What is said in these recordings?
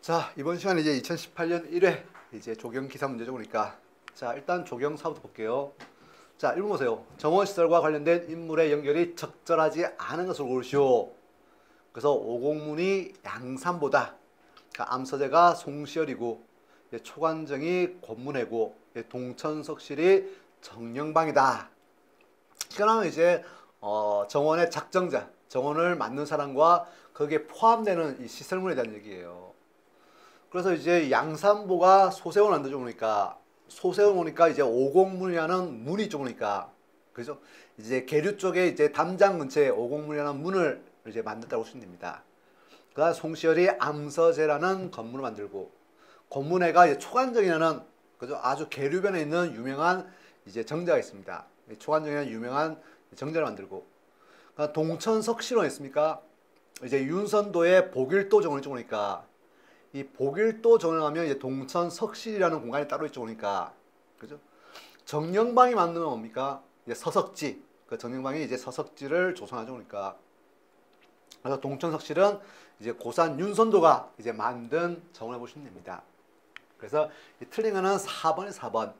자, 이번 시간에 이제 2018년 1회 이제 조경 기사 문제죠, 보니까. 자, 일단 조경사부터 볼게요. 자, 읽어보세요. 정원시설과 관련된 인물의 연결이 적절하지 않은 것을 고르시오. 그래서 오공문이 양산보다, 그러니까 암서제가 송시열이고, 초관정이 권문회고, 동천석실이 정영방이다. 이거는 이제 정원의 작정자, 정원을 만든 사람과 거기에 포함되는 이 시설물에 대한 얘기예요. 그래서 이제 양산보가 소세원 안 되죠, 보니까. 소세원 오니까 이제 오공문이라는 문이 좁으니까. 그죠? 이제 계류 쪽에 이제 담장 근처에 오공문이라는 문을 이제 만들었다고 보시면 됩니다. 그 다음 송시열이 암서제라는 건물을 만들고, 권문회가 이제 초관정이라는, 그죠? 아주 계류변에 있는 유명한 이제 정자가 있습니다. 초관정이라는 유명한 정자를 만들고, 그러니까 동천석실원 있습니까? 이제 윤선도의 복일도 정원이 좁으니까, 이 복일도 정원하면 이제 동천석실이라는 공간이 따로 있죠, 보니까. 그죠? 정영방이 만든 건 뭡니까? 이제 서석지. 그 정영방이 이제 서석지를 조성하죠, 보니까. 그래서 동천석실은 이제 고산 윤선도가 이제 만든 정원을 보시면 됩니다. 그래서 틀린 거는 4번에 4번.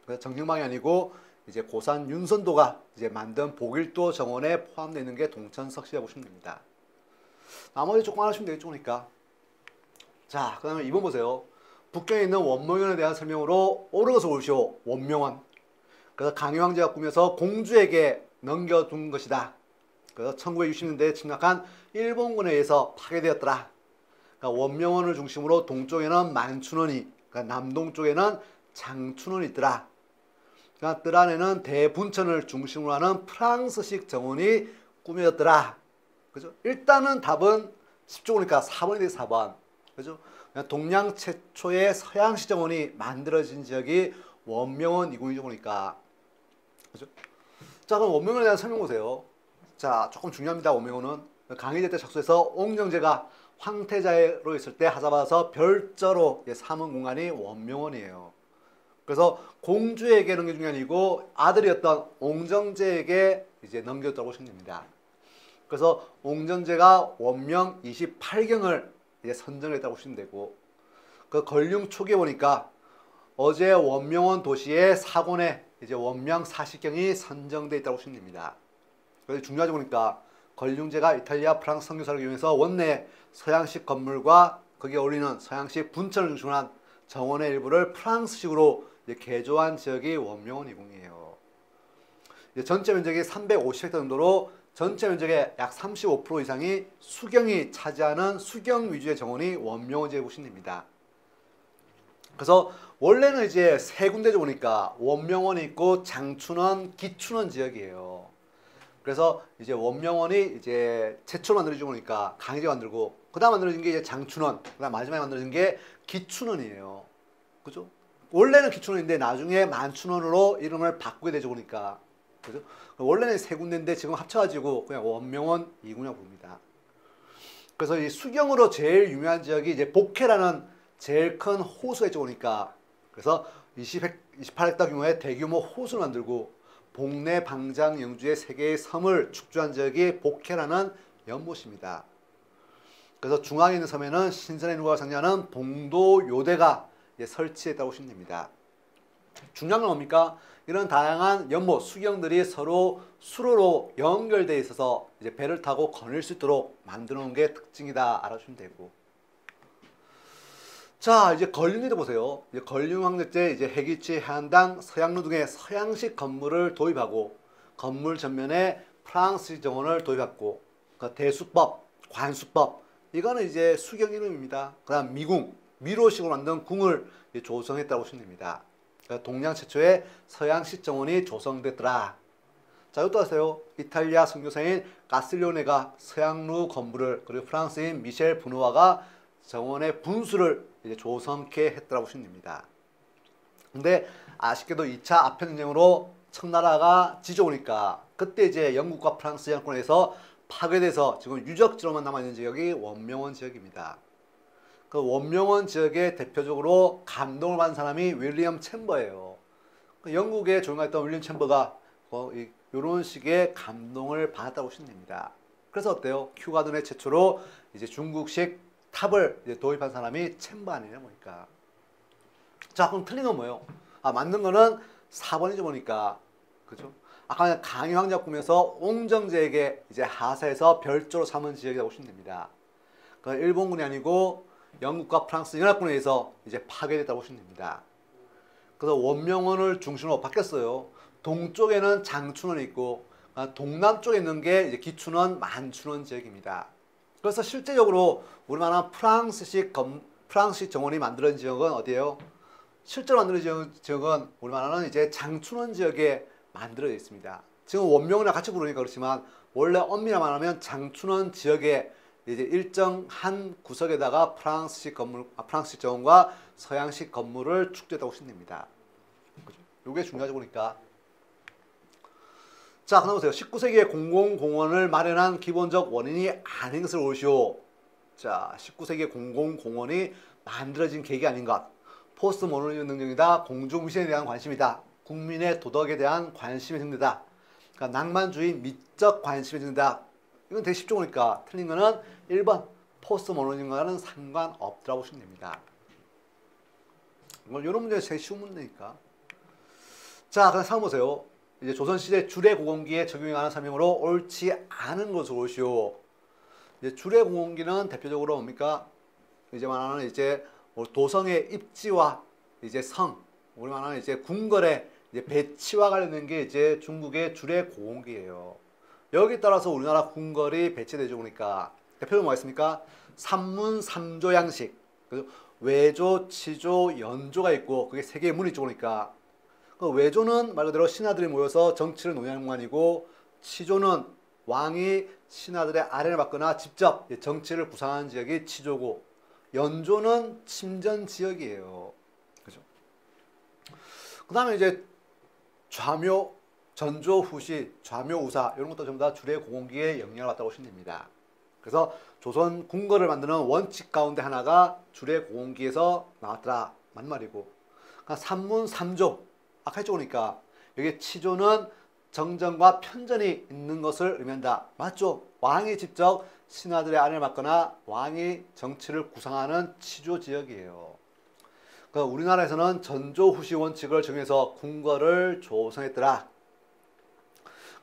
그래서 정영방이 아니고 이제 고산 윤선도가 이제 만든 복일도 정원에 포함되어 있는 게 동천석실이라고 보시면 됩니다. 나머지 조금 하시면 되겠죠, 보니까. 자, 그 다음에 2번 보세요. 북경에 있는 원명원에 대한 설명으로 옳은 것을 고르시오. 원명원. 그래서 강유황제가 꾸며서 공주에게 넘겨둔 것이다. 그래서 1960년대에 침략한 일본군에 의해서 파괴되었더라. 그러니까 원명원을 중심으로 동쪽에는 만춘원이, 그러니까 남동쪽에는 장춘원이 있더라. 그러니까 뜰 안에는 대분천을 중심으로 하는 프랑스식 정원이 꾸며졌더라. 그죠? 일단은 답은 쉽죠, 보니까 4번이 되죠, 4번. 그죠? 동양 최초의 서양식 정원이 만들어진 지역이 원명원 이군이죠, 보니까. 그죠? 자, 그럼 원명원에 대한 설명 보세요. 자, 조금 중요합니다, 원명원은. 강희제 때 작수해서 옹정제가 황태자로 있을 때 하사받아서 별저로 삼은 공간이 원명원이에요. 그래서 공주에게 넘겨준 게 아니고 아들이었던 옹정제에게 이제 넘겼다고 보시면 됩니다. 그래서 옹정제가 원명 28경을 이제 선정했다고 보시면 되고, 그 건륭 초기에 보니까 어제 원명원 도시의 사곤에 이제 원명 40경이 선정되어 있다고 보시면 됩니다. 그래서 중요하지 보니까 건륭제가 이탈리아, 프랑스 선교사를 이용해서 원내 서양식 건물과 거기에 어울리는 서양식 분천을 중심으로 한 정원의 일부를 프랑스식으로 이제 개조한 지역이 원명원 이궁이에요. 전체 면적이 350헥타 정도로 전체 면적의 약 35% 이상이 수경이 차지하는 수경 위주의 정원이 원명원 지역에 보시면 됩니다. 그래서 원래는 이제 세 군데죠, 보니까 원명원이 있고 장춘원, 기춘원 지역이에요. 그래서 이제 원명원이 이제 최초로 만들어지고 보니까 강희제가 만들고, 그 다음 만들어진 게 이제 장춘원, 그 다음 마지막에 만들어진 게 기춘원이에요. 그죠? 원래는 기춘원인데 나중에 만춘원으로 이름을 바꾸게 되죠, 보니까. 그죠? 원래는 세 군데인데 지금 합쳐가지고 그냥 원명원 2구냐고 부릅니다. 그래서 이 수경으로 제일 유명한 지역이 이제 복해라는 제일 큰 호수가 있죠, 보니까. 그래서 28헥타 규모의 대규모 호수를 만들고 복내, 방장, 영주의 세 개의 섬을 축조한 지역이 복해라는 연못입니다. 그래서 중앙에 있는 섬에는 신선의 누가가 상징하는 봉도 요대가 설치했다고 보시면 됩니다. 중요한 건 뭡니까? 이런 다양한 연못, 수경들이 서로 수로로 연결되어 있어서 이제 배를 타고 거닐 수 있도록 만들어 놓은 게 특징이다 알아주시면 되고. 자, 이제 건륜제도 보세요. 이제 건륜 때 이제 해기치, 해안당, 서양로 등의 서양식 건물을 도입하고 건물 전면에 프랑스식 정원을 도입했고, 그 대수법, 관수법, 이거는 이제 수경 이름입니다. 그 다음 미궁, 미로식으로 만든 궁을 조성했다고 보시면 됩니다. 동양 최초의 서양식 정원이 조성됐더라. 자, 이것도 아세요? 이탈리아 선교사인 가슬리오네가 서양루 건물을, 그리고 프랑스인 미셸 부누아가 정원의 분수를 이제 조성케 했더라고 보시면 됩니다. 근데 아쉽게도 2차 아편전쟁으로 청나라가 지져오니까 그때 이제 영국과 프랑스 영권에서 파괴돼서 지금 유적지로만 남아있는 지역이 원명원 지역입니다. 그 원명원 지역에 대표적으로 감동을 받은 사람이 윌리엄 챔버예요. 영국에 조용했던 윌리엄 챔버가 이런 식의 감동을 받았다고 보시면 됩니다. 그래서 어때요? 큐 가든의 최초로 이제 중국식 탑을 이제 도입한 사람이 챔버 아니냐 보니까. 자, 그럼 틀린 건 뭐예요? 아, 맞는 거는 4번이죠 보니까. 그죠? 아까 강의 황작품에서 옹정제에게 이제 하사에서 별조로 삼은 지역이라고 보시면 됩니다. 그 일본군이 아니고 영국과 프랑스 연합군에 의해서 이제 파괴됐다고 보시면 됩니다. 그래서 원명원을 중심으로 바뀌었어요. 동쪽에는 장춘원이 있고 동남쪽에 있는 게 이제 기춘원, 만춘원 지역입니다. 그래서 실제적으로 우리나라 프랑스식 정원이 만들어진 지역은 어디예요? 실제로 만들어진 지역은 우리나라는 이제 장춘원 지역에 만들어져 있습니다. 지금 원명이랑 같이 부르니까 그렇지만 원래 엄밀히 말하면 장춘원 지역에 이제 일정 한 구석에다가 프랑스식 정원과 서양식 건물을 축제했다고 보시면 됩니다. 이게 중요하죠 보니까. 자, 그럼 보세요. 19세기에 공공공원을 마련한 기본적 원인이 아닌 것을 보시오. 자, 19세기에 공공공원이 만들어진 계기 아닌 것. 포스트 모더니즘 능력이다. 공중미션에 대한 관심이다. 국민의 도덕에 대한 관심의 증대다. 그러니까 낭만주의 미적 관심의 증대다. 이건 되게 쉽죠 보니까. 틀린 거는 1번 포스트 모더니즘과는 상관없더라고 보시면 됩니다. 이런 문제가 제일 쉬운 문제니까. 자, 그럼 상황 보세요. 이제 조선시대 주례공원기에 적용하는 사명으로 옳지 않은 것을 보시오. 이제 주례공원기는 대표적으로 뭡니까? 이제 말하는 이제 도성의 입지와 이제 성, 우리 말하는 이제 궁궐의 이제 배치와 관련된 게 이제 중국의 주례공원기예요. 여기에 따라서 우리나라 궁궐이 배치되죠 보니까 대표적으로 뭐가 있습니까? 삼문 삼조 양식, 외조, 치조, 연조가 있고 그게 세 개의 문이 있죠 보니까. 그 외조는 말 그대로 신하들이 모여서 정치를 논의하는 공간이고, 치조는 왕이 신하들의 아뢰를 받거나 직접 정치를 구상하는 지역이 치조고, 연조는 침전 지역이에요. 그죠? 그 다음에 이제 좌묘, 전조, 후시, 좌묘, 우사 이런 것도 전부 다 주례공원기에 영향을 받다고 보시면 됩니다. 그래서 조선 궁궐을 만드는 원칙 가운데 하나가 주례공원기에서 나왔더라. 맞는 말이고, 그러니까 삼문 삼조 아까 했죠 보니까 여기 치조는 정전과 편전이 있는 것을 의미한다. 맞죠? 왕이 직접 신하들의 아뢰를 받거나 왕이 정치를 구상하는 치조 지역이에요. 그러니까 우리나라에서는 전조후시 원칙을 정해서 궁궐을 조성했더라.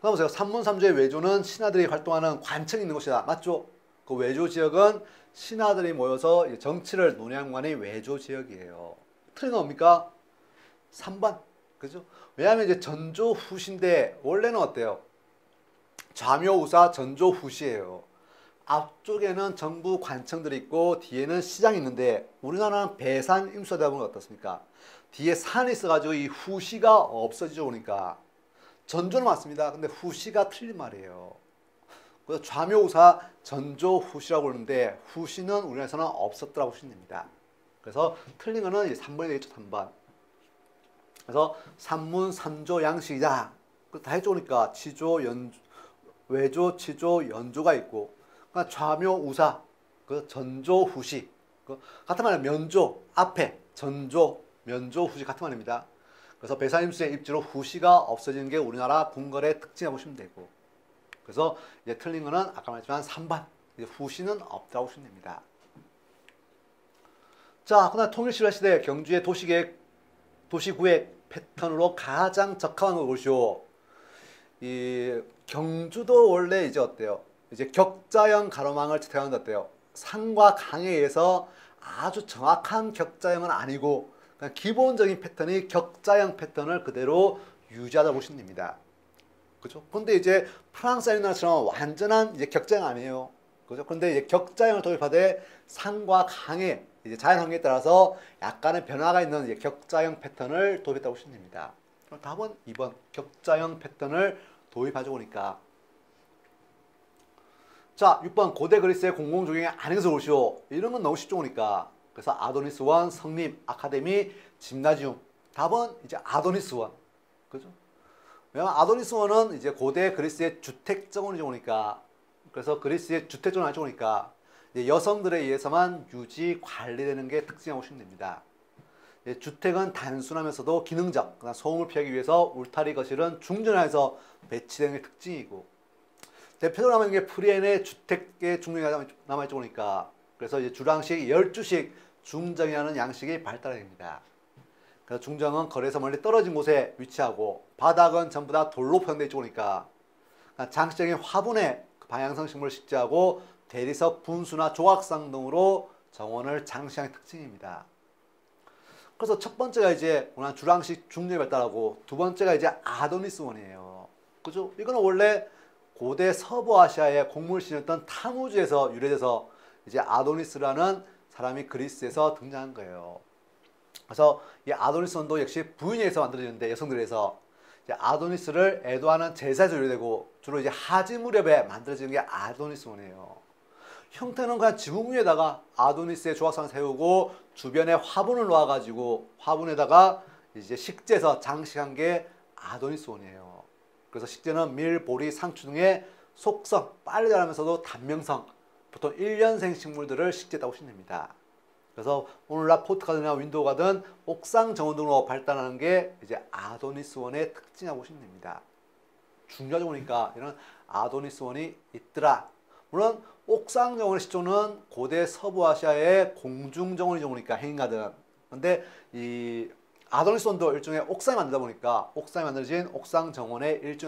그럼 보세요. 삼문삼조의 외조는 신하들이 활동하는 관청이 있는 곳이다. 맞죠? 그 외조 지역은 신하들이 모여서 정치를 논의하는 공간이 외조 지역이에요. 틀린 건 뭡니까? 3번. 그죠? 왜냐하면 이제 전조후시인데 원래는 어때요? 좌묘우사 전조후시예요. 앞쪽에는 정부 관청들이 있고 뒤에는 시장이 있는데 우리나라는 배산 임수하다 보면 어떻습니까? 뒤에 산이 있어가지고 이 후시가 없어지죠 보니까. 전조는 맞습니다. 근데 후시가 틀린 말이에요. 그래서 좌묘우사 전조후시라고 그러는데 후시는 우리나라에서는 없었더라고 보시면 됩니다. 그래서 틀린 거는 이제 3번이 되겠죠. 3번. 그래서 삼문 삼조 양식이다. 다 해주니까 치조, 외조, 치조, 연조가 있고, 그러니까 좌묘, 우사, 그 전조, 후시, 같은 말은 면조 앞에 전조, 면조, 후시 같은 말입니다. 그래서 배산임수의 입지로 후시가 없어지는 게 우리나라 궁궐의 특징이라고 보시면 되고, 그래서 이제 틀린 거는 아까 말했지만 3번 이제 후시는 없다고 보시면 됩니다. 자, 그다음 통일신라 시대 경주의 도시구획 패턴으로 가장 적합한 걸 보시오. 이 경주도 원래 이제 어때요? 이제 격자형 가로망을 채택하는 데 어때요? 산과 강에 의해서 아주 정확한 격자형은 아니고 그냥 기본적인 패턴이 격자형 패턴을 그대로 유지하다 보시면 됩니다. 그죠? 근데 이제 프랑스 옛날처럼 완전한 이제 격자형 아니에요. 그죠? 근데 이제 격자형을 도입하되 산과 강에 이제 자연 환경에 따라서 약간의 변화가 있는 이제 격자형 패턴을 도입했다고 보시면 됩니다. 그럼 답은 2번 격자형 패턴을 도입하죠 보니까. 자, 6번 고대 그리스의 공공조경이 아닌 것을 보시오. 이런 건 너무 쉽죠 보니까. 그래서 아도니스원, 성림, 아카데미, 짐나지움. 답은 이제 아도니스원. 그죠? 왜냐면 아도니스원은 이제 고대 그리스의 주택 정원이죠 보니까. 그래서 그리스의 주택 정원을 하죠 보니까 여성들에 의해서만 유지 관리되는 게 특징이라고 보시면 됩니다. 주택은 단순하면서도 기능적, 소음을 피하기 위해서 울타리 거실은 중전화해서 배치되는 게 특징이고, 대표적으로 남은 게 프리엔의 주택의 중력이 남아있죠 보니까 그래서 이제 주랑식, 열주식, 중정이라는 양식이 발달하게 됩니다. 그래서 중정은 거리에서 멀리 떨어진 곳에 위치하고 바닥은 전부 다 돌로 표현되어 있으니까 장식적인 화분에 방향성 식물을 식재하고 대리석, 분수나 조각상 등으로 정원을 장식하는 특징입니다. 그래서 첫 번째가 이제 주랑식 중정이 발달하고 두 번째가 이제 아도니스원이에요. 그죠? 이거는 원래 고대 서부아시아의 곡물신이었던 타무즈에서 유래돼서 이제 아도니스라는 사람이 그리스에서 등장한 거예요. 그래서 이 아도니스원도 역시 부인에서 만들어지는데 여성들에서 이제 아도니스를 애도하는 제사에서 유래되고 주로 이제 하지 무렵에 만들어지는 게 아도니스원이에요. 형태는 그냥 지붕 위에다가 아도니스의 조각상을 세우고 주변에 화분을 놓아가지고 화분에다가 이제 식재해서 장식한 게 아도니스원이에요. 그래서 식재는 밀, 보리, 상추 등의 속성, 빨리 자라면서도 단명성, 보통 1년생 식물들을 식재했다고 보시면 됩니다. 그래서 오늘날 포트가든이나 윈도우가든 옥상 정원 등으로 발달하는 게 이제 아도니스원의 특징이라고 보시면 됩니다. 중요하죠 보니까 이런 아도니스원이 있더라. 물론 옥상 정원의 시초는 고대 서부아시아의 공중 정원이죠 보니까 행인가든. 근데 이 아도니스원도 일종의 옥상이 만들다 보니까 옥상이 만들어진 옥상 정원의 일종